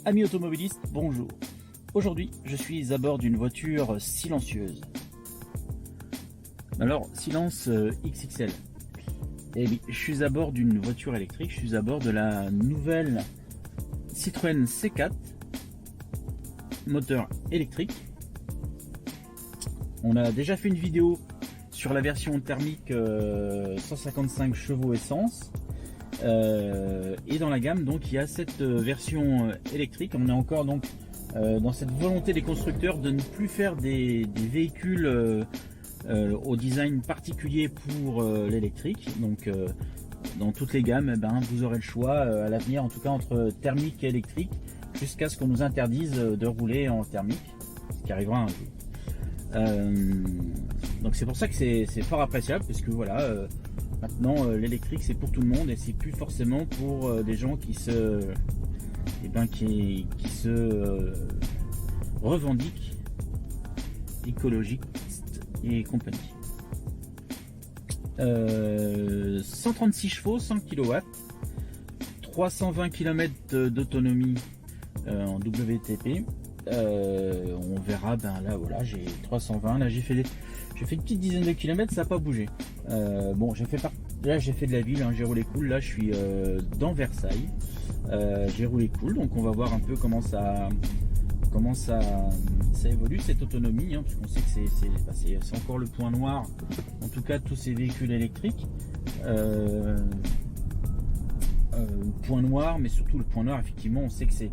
Amis automobilistes, bonjour. Aujourd'hui, je suis à bord d'une voiture silencieuse. Alors, silence XXL. Eh bien, je suis à bord d'une voiture électrique, je suis à bord de la nouvelle Citroën C4, moteur électrique. On a déjà fait une vidéo sur la version thermique 155 chevaux essence. Et dans la gamme, donc il y a cette version électrique. On est encore donc dans cette volonté des constructeurs de ne plus faire des véhicules au design particulier pour l'électrique. Donc dans toutes les gammes, vous aurez le choix à l'avenir, en tout cas entre thermique et électrique, jusqu'à ce qu'on nous interdise de rouler en thermique, ce qui arrivera un jour. Donc c'est pour ça que c'est fort appréciable, parce que voilà, maintenant l'électrique c'est pour tout le monde et c'est plus forcément pour des gens qui se revendiquent écologistes et compagnie. 136 chevaux, 100 kW, 320 km d'autonomie en WTP. On verra, là voilà, j'ai 320, là j'ai fait une petite dizaine de kilomètres, ça n'a pas bougé. Bon, là j'ai fait de la ville, hein, j'ai roulé cool. Là je suis dans Versailles, j'ai roulé cool, donc on va voir un peu comment ça évolue cette autonomie, hein, parce qu'on sait que c'est encore le point noir, en tout cas tous ces véhicules électriques. Point noir, mais surtout le point noir, effectivement, on sait que c'est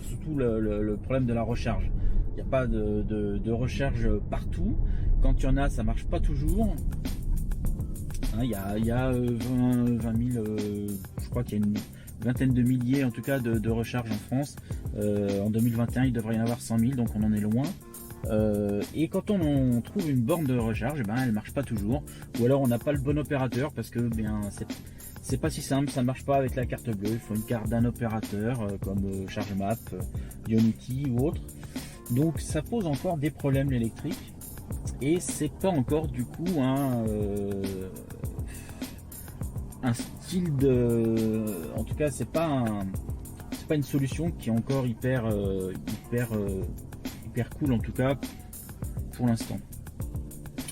surtout le problème de la recharge. Il n'y a pas de recharge partout. Quand il y en a, ça marche pas toujours. Hein, il y a 20 000, je crois qu'il y a une vingtaine de milliers en tout cas de recharge en France. En 2021, il devrait y en avoir 100 000, donc on en est loin. Et quand on trouve une borne de recharge, elle marche pas toujours. Ou alors on n'a pas le bon opérateur, parce que c'est pas si simple, ça ne marche pas avec la carte bleue. Il faut une carte d'un opérateur comme ChargeMap, Ionity ou autre. Donc ça pose encore des problèmes l'électrique. Et c'est pas encore du coup un style de... En tout cas, c'est pas une solution qui est encore hyper cool, en tout cas pour l'instant.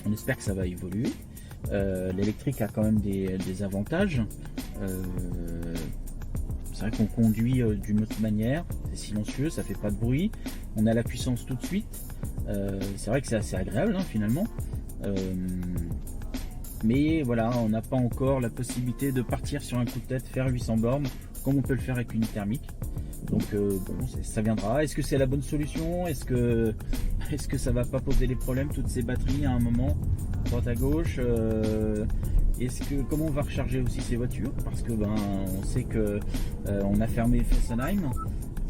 On espère que ça va évoluer. L'électrique a quand même des avantages. C'est vrai qu'on conduit d'une autre manière, c'est silencieux, ça fait pas de bruit, on a la puissance tout de suite. C'est vrai que c'est assez agréable, hein, finalement. Mais voilà, on n'a pas encore la possibilité de partir sur un coup de tête, faire 800 bornes comme on peut le faire avec une thermique. Donc bon, ça viendra. Est-ce que c'est la bonne solution? Est-ce que ça va pas poser des problèmes, toutes ces batteries à un moment, droite à gauche? Comment on va recharger aussi ces voitures? Parce que on sait que on a fermé Fessenheim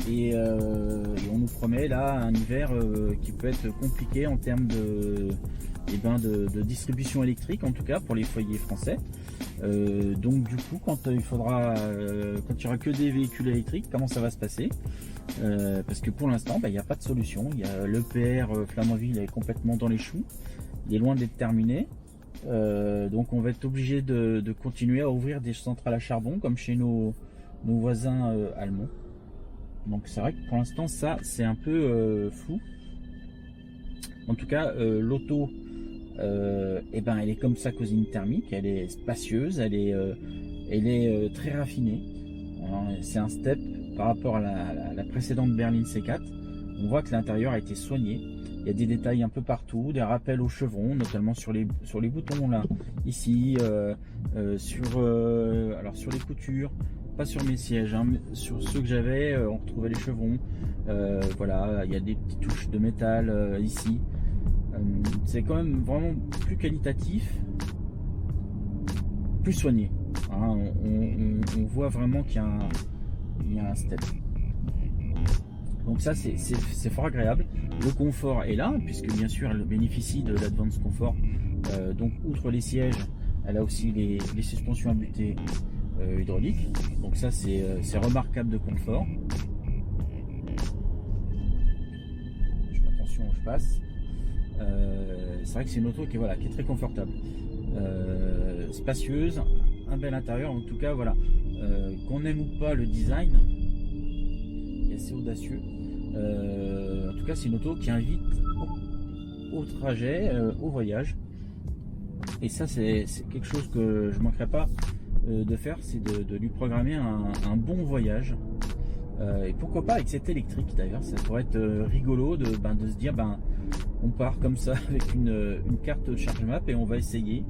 et on nous promet là un hiver qui peut être compliqué en termes de distribution électrique, en tout cas pour les foyers français. Donc du coup, quand il y aura que des véhicules électriques, comment ça va se passer? Parce que pour l'instant, il n'y a pas de solution. L'EPR Flamanville est complètement dans les choux, il est loin d'être terminé. Donc on va être obligé de continuer à ouvrir des centrales à charbon comme chez nos voisins allemands. Donc c'est vrai que pour l'instant ça c'est un peu flou. En tout cas l'auto elle est comme sa cousine thermique, elle est spacieuse, elle est très raffinée. C'est un step par rapport à la précédente berline C4. On voit que l'intérieur a été soigné. Il y a des détails un peu partout, des rappels aux chevrons, notamment sur les boutons là, ici, sur les coutures, pas sur mes sièges, hein, mais sur ceux que j'avais, on retrouvait les chevrons. Voilà, il y a des petites touches de métal ici. C'est quand même vraiment plus qualitatif, plus soigné. Hein, on voit vraiment qu'il y a un step. Donc ça c'est fort agréable. Le confort est là, puisque bien sûr elle bénéficie de l'Advance Comfort. Donc outre les sièges, elle a aussi les suspensions à butée hydrauliques. Donc ça c'est remarquable de confort. Je fais attention où je passe. C'est vrai que c'est une auto qui est très confortable, spacieuse, un bel intérieur. En tout cas voilà, qu'on aime ou pas le design, il y assez audacieux. En tout cas, c'est une auto qui invite au trajet, au voyage. Et ça, c'est quelque chose que je ne manquerai pas de faire, c'est de lui programmer un bon voyage. Et pourquoi pas avec cette électrique d'ailleurs, ça pourrait être rigolo de se dire on part comme ça avec une carte charge map et on va essayer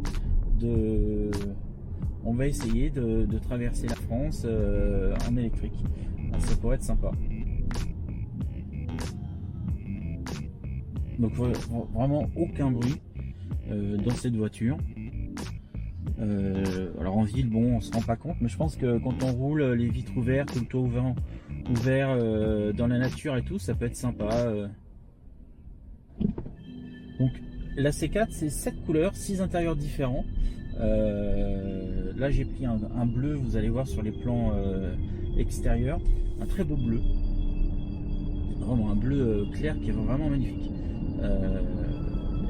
de traverser la France en électrique. Ça pourrait être sympa. Donc vraiment aucun bruit dans cette voiture. Alors en ville, bon, on se rend pas compte, mais je pense que quand on roule les vitres ouvertes, le toit ouvert dans la nature et tout, ça peut être sympa. Donc la C4, c'est 7 couleurs, 6 intérieurs différents. Là j'ai pris un bleu, vous allez voir sur les plans extérieurs, un très beau bleu, vraiment un bleu clair qui est vraiment magnifique.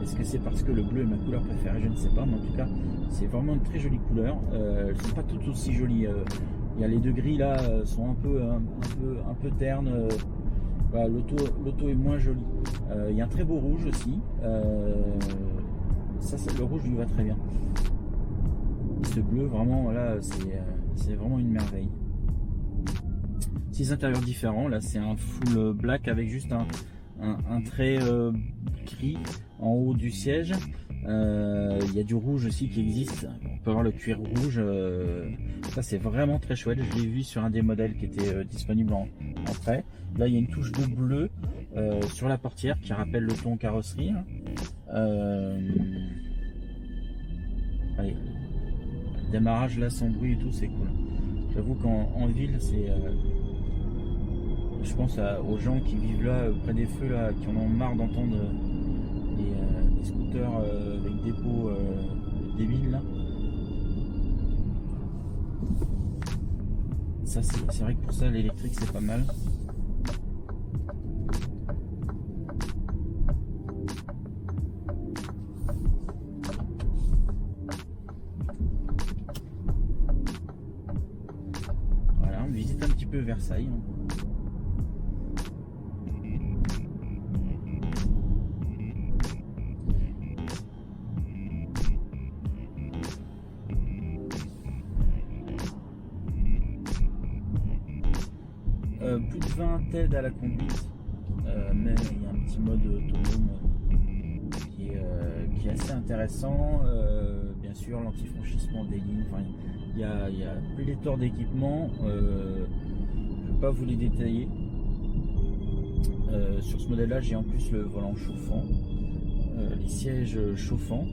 Est-ce que c'est parce que le bleu est ma couleur préférée? Je ne sais pas, mais en tout cas c'est vraiment une très jolie couleur. Elles ne sont pas toutes aussi jolies. Il y a les deux gris là sont un peu ternes. Voilà, l'auto est moins jolie. Il y a un très beau rouge aussi. Le rouge lui va très bien. Et ce bleu, vraiment, voilà, c'est vraiment une merveille. 6 intérieurs différents. Là, c'est un full black avec juste un trait gris en haut du siège. Il y a du rouge aussi qui existe. On peut avoir le cuir rouge. Ça, c'est vraiment très chouette. Je l'ai vu sur un des modèles qui était disponible en prêt. Là, il y a une touche de bleu sur la portière qui rappelle le ton carrosserie. Allez, le démarrage là sans bruit et tout, c'est cool. J'avoue qu'en ville, c'est je pense aux gens qui vivent là près des feux là, qui en ont marre d'entendre des scooters avec des pots débiles là. Ça, c'est vrai que pour ça l'électrique c'est pas mal. Voilà, on visite un petit peu Versailles. Plus de 20 aides à la conduite, mais il y a un petit mode autonome qui est assez intéressant. Bien sûr, l'antifranchissement des lignes, enfin, il y a pléthore d'équipements. Je ne vais pas vous les détailler. Sur ce modèle là, j'ai en plus le volant chauffant, les sièges chauffants.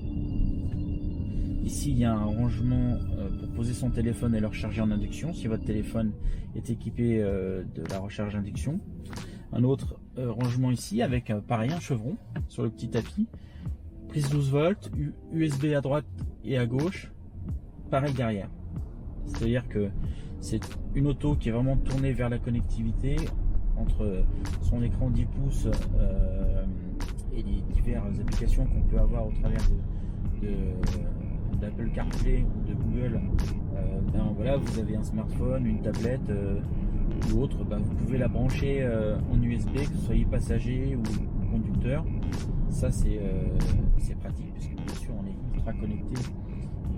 Ici, il y a un rangement pour poser son téléphone et le recharger en induction, si votre téléphone est équipé de la recharge induction. Un autre rangement ici avec pareil un chevron sur le petit tapis. Prise 12 volts, USB à droite et à gauche, pareil derrière. C'est-à-dire que c'est une auto qui est vraiment tournée vers la connectivité entre son écran 10 pouces et les diverses applications qu'on peut avoir au travers d'Apple CarPlay ou de Google. Voilà, vous avez un smartphone, une tablette ou autre, vous pouvez la brancher en USB, que vous soyez passager ou conducteur. Ça c'est pratique puisque bien sûr on est ultra connecté,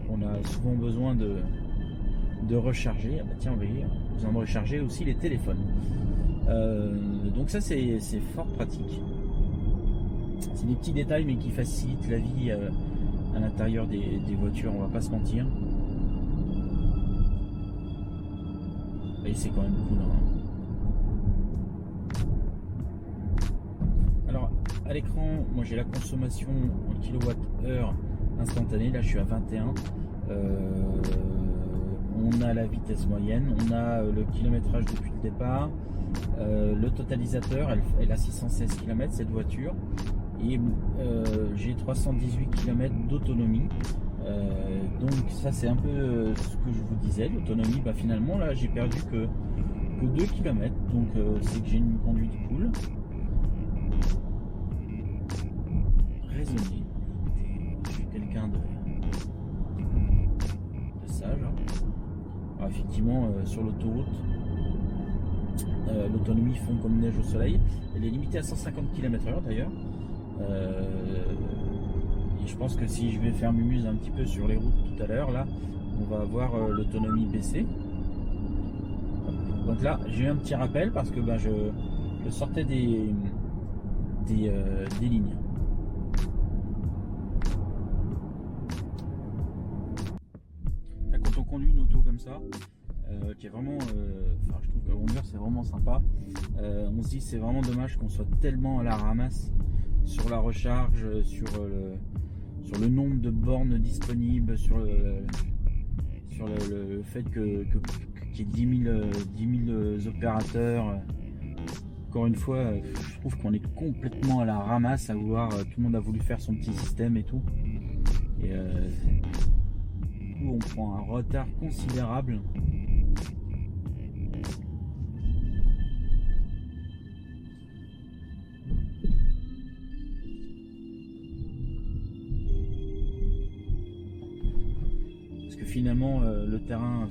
on a souvent besoin de recharger. Tiens, vous voyez, besoin de recharger aussi les téléphones. Donc ça c'est fort pratique. C'est des petits détails mais qui facilitent la vie à l'intérieur des voitures, on va pas se mentir. Et c'est quand même cool. Alors à l'écran, moi j'ai la consommation en kWh instantanée. Là je suis à 21. On a la vitesse moyenne, on a le kilométrage depuis le départ, le totalisateur, elle a 616 km cette voiture. Et j'ai 318 km d'autonomie. Donc ça c'est un peu ce que je vous disais, l'autonomie. Finalement là j'ai perdu que 2 km, donc c'est que j'ai une conduite cool, raisonnée. Je suis quelqu'un de sage. Alors effectivement sur l'autoroute L'autonomie fond comme neige au soleil. Elle est limitée à 150 km/h d'ailleurs. Et je pense que si je vais faire mumuse un petit peu sur les routes tout à l'heure, là, on va avoir l'autonomie baissée. Donc là, j'ai eu un petit rappel parce que je sortais des lignes. Là, quand on conduit une auto comme ça, qui est vraiment, je trouve que la conduire c'est vraiment sympa. On se dit c'est vraiment dommage qu'on soit tellement à la ramasse sur la recharge, sur le nombre de bornes disponibles, sur le fait qu'il y ait 10 000 opérateurs. Encore une fois, je trouve qu'on est complètement à la ramasse à vouloir, tout le monde a voulu faire son petit système et tout. Et du coup, on prend un retard considérable. Parce que finalement, le terrain,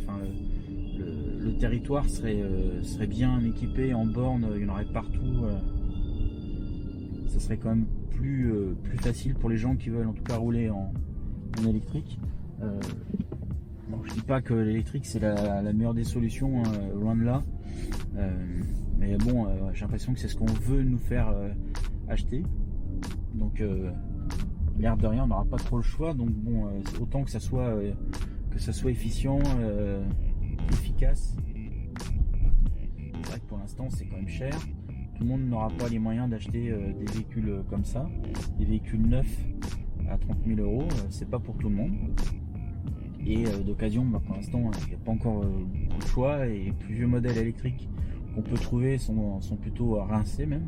le territoire serait bien équipé en bornes, il y en aurait partout. Ça serait quand même plus facile pour les gens qui veulent en tout cas rouler en électrique. Je dis pas que l'électrique c'est la meilleure des solutions, loin de là. Mais bon, j'ai l'impression que c'est ce qu'on veut nous faire acheter. Donc l'air de rien, on n'aura pas trop le choix. Donc bon, autant que ça soit efficient, efficace. C'est vrai que pour l'instant c'est quand même cher. Tout le monde n'aura pas les moyens d'acheter des véhicules comme ça, des véhicules neufs à 30 000 €, c'est pas pour tout le monde. Et d'occasion, pour l'instant, il n'y a pas encore beaucoup de choix, et les plus vieux modèles électriques qu'on peut trouver sont plutôt rincés même.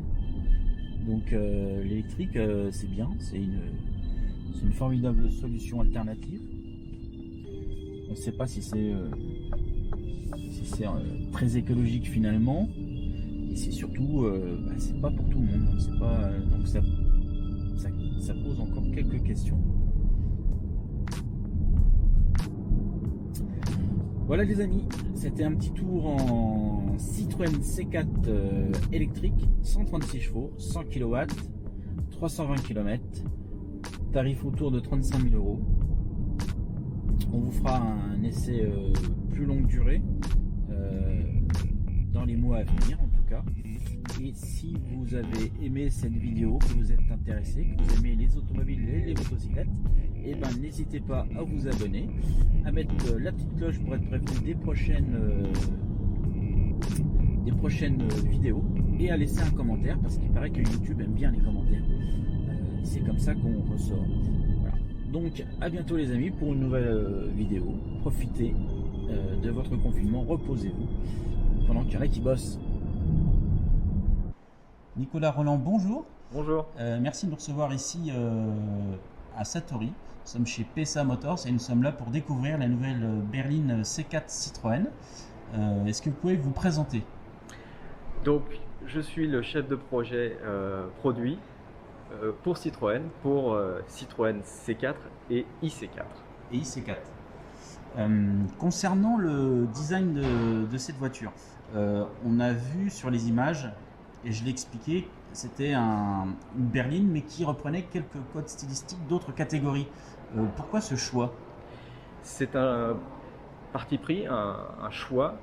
Donc l'électrique, c'est bien, c'est une formidable solution alternative. On ne sait pas si c'est très écologique finalement, et c'est surtout, c'est pas pour tout le monde. C'est pas, donc ça pose encore quelques questions. Voilà les amis, c'était un petit tour en Citroën C4 électrique, 136 chevaux, 100 kW, 320 km, tarif autour de 35 000 €. On vous fera un essai plus longue durée dans les mois à venir en tout cas. Et si vous avez aimé cette vidéo, que vous êtes intéressé, que vous aimez les automobiles et les motocyclettes, et n'hésitez pas à vous abonner, à mettre la petite cloche pour être prévenu des prochaines vidéos, et à laisser un commentaire parce qu'il paraît que YouTube aime bien les commentaires. C'est comme ça qu'on ressort. Voilà. Donc à bientôt les amis pour une nouvelle vidéo. Profitez de votre confinement, reposez-vous pendant qu'il y en a qui bossent. Nicolas Roland, bonjour. Bonjour. Merci de nous recevoir ici à Satori. Nous sommes chez PSA Motors et nous sommes là pour découvrir la nouvelle berline C4 Citroën. Est-ce que vous pouvez vous présenter? Donc, je suis le chef de projet produit pour Citroën, pour Citroën C4 et IC4. Et IC4. Concernant le design de cette voiture, on a vu sur les images, et je l'ai expliqué, c'était une berline mais qui reprenait quelques codes stylistiques d'autres catégories. Pourquoi ce choix? C'est un parti pris, un choix.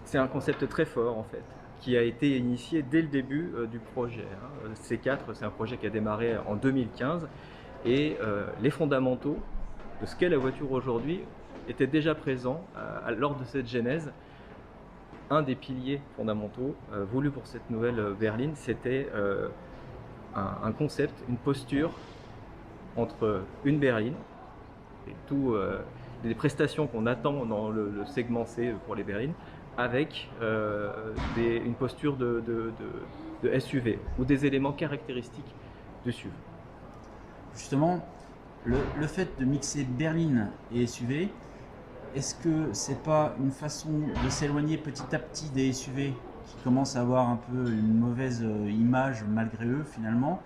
C'est un concept très fort en fait, qui a été initié dès le début du projet. C4, c'est un projet qui a démarré en 2015 et les fondamentaux de ce qu'est la voiture aujourd'hui étaient déjà présents lors de cette genèse. Un des piliers fondamentaux voulus pour cette nouvelle berline, c'était un concept, une posture entre une berline et toutes les prestations qu'on attend dans le segment C pour les berlines, avec une posture de SUV ou des éléments caractéristiques du SUV. Justement, le fait de mixer berline et SUV, est-ce que c'est pas une façon de s'éloigner petit à petit des SUV qui commencent à avoir un peu une mauvaise image malgré eux finalement,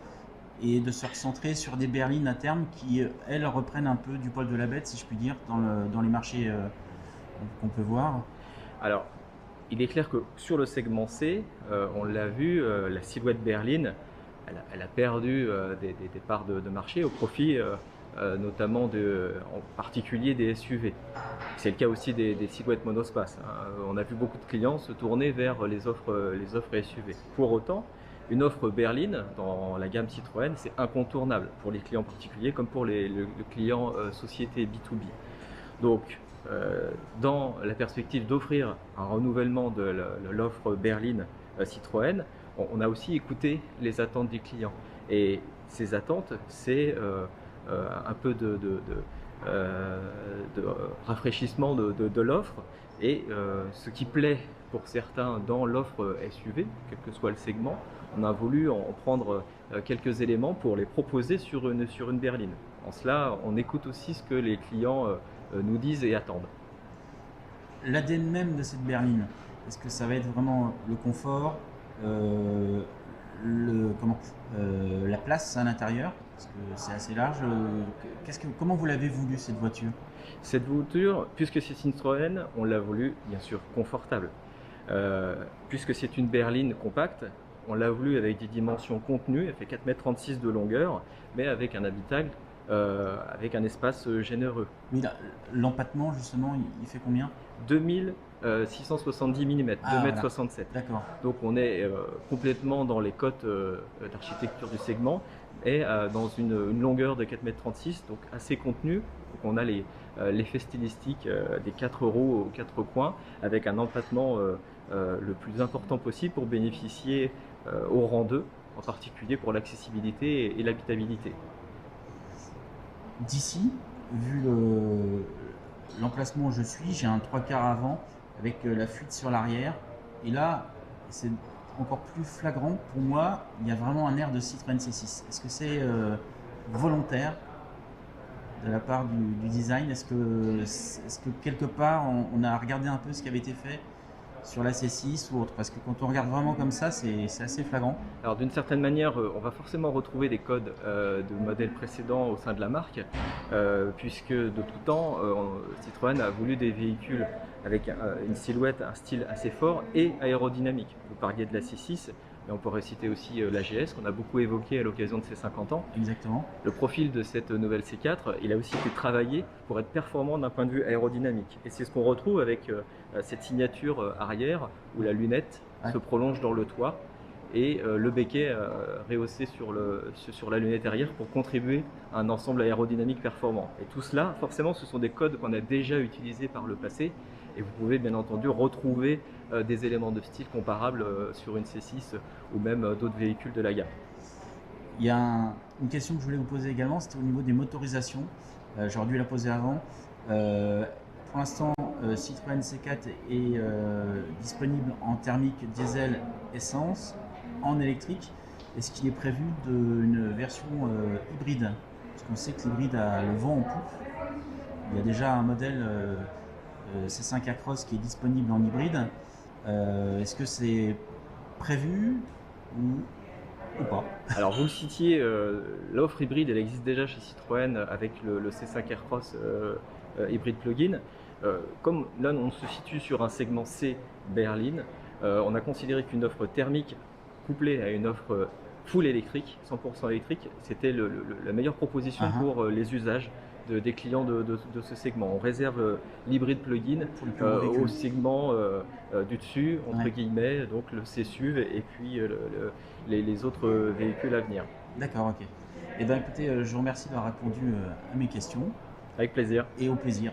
et de se recentrer sur des berlines à terme qui, elles, reprennent un peu du poil de la bête, si je puis dire, dans les marchés qu'on peut voir? Alors, Il est clair que sur le segment C, on l'a vu, la silhouette berline, elle a perdu des parts de marché au profit notamment en particulier des SUV. C'est le cas aussi des silhouettes monospace, hein. On a vu beaucoup de clients se tourner vers les offres SUV. Pour autant, une offre berline dans la gamme Citroën, c'est incontournable pour les clients particuliers comme pour le client société B2B. Donc, dans la perspective d'offrir un renouvellement de l'offre berline Citroën, on a aussi écouté les attentes des clients. Et ces attentes, c'est un peu de rafraîchissement de l'offre. Et ce qui plaît pour certains dans l'offre SUV, quel que soit le segment, on a voulu en prendre quelques éléments pour les proposer sur une berline. En cela, on écoute aussi ce que les clients nous disent et attendent. L'ADN même de cette berline, est-ce que ça va être vraiment le confort, la place à l'intérieur, parce que c'est assez large. Comment vous l'avez voulu cette voiture? Cette voiture, puisque c'est Citroën, on l'a voulu bien sûr confortable. Puisque c'est une berline compacte, on l'a voulu avec des dimensions contenues. Elle fait 4,36 m de longueur, mais avec un habitacle, avec un espace généreux. Oui, l'empattement justement, il fait combien? 2670 mm, Ah, 2,67 m. voilà. D'accord. Donc on est complètement dans les cotes d'architecture du segment et dans une longueur de 4,36 m, donc assez contenue. Donc on a l'effet stylistique des 4 roues aux 4 coins avec un empattement le plus important possible pour bénéficier au rang 2, en particulier pour l'accessibilité et l'habitabilité. D'ici, vu l'emplacement où je suis, j'ai un 3/4 avant avec la fuite sur l'arrière. Et là, c'est encore plus flagrant pour moi, il y a vraiment un air de Citroën C6. Est-ce que c'est volontaire de la part du design? Est-ce que quelque part on a regardé un peu ce qui avait été fait sur la C6 ou autre? Parce que quand on regarde vraiment comme ça, c'est assez flagrant. Alors d'une certaine manière, on va forcément retrouver des codes de modèles précédents au sein de la marque, puisque de tout temps, Citroën a voulu des véhicules avec une silhouette, un style assez fort et aérodynamique. Vous parliez de la C6, mais on pourrait citer aussi la GS qu'on a beaucoup évoqué à l'occasion de ses 50 ans. Exactement. Le profil de cette nouvelle C4, il a aussi été travaillé pour être performant d'un point de vue aérodynamique. Et c'est ce qu'on retrouve avec cette signature arrière où la lunette se prolonge dans le toit et le béquet rehaussé sur la lunette arrière pour contribuer à un ensemble aérodynamique performant. Et tout cela, forcément, ce sont des codes qu'on a déjà utilisés par le passé et vous pouvez bien entendu retrouver des éléments de style comparables sur une C6 ou même d'autres véhicules de la gamme. Il y a une question que je voulais vous poser également, c'était au niveau des motorisations. J'aurais dû la poser avant. Pour l'instant, Citroën C4 est disponible en thermique, diesel, essence, en électrique. Est-ce qu'il est prévu une version hybride? Parce qu'on sait que l'hybride a le vent en poupe. Il y a déjà un modèle C5 Across qui est disponible en hybride. Est-ce que c'est prévu ou pas? Alors vous le citiez, l'offre hybride elle existe déjà chez Citroën avec le C5 Aircross hybride plug-in. Comme là on se situe sur un segment C berline, on a considéré qu'une offre thermique couplée à une offre full électrique, 100% électrique, c'était la meilleure proposition pour les usages des clients de ce segment. On réserve l'hybride plug-in au segment du dessus, entre guillemets, donc le C-SUV et puis les autres véhicules à venir. D'accord, ok. Eh bien écoutez, je vous remercie d'avoir répondu à mes questions. Avec plaisir. Et au plaisir.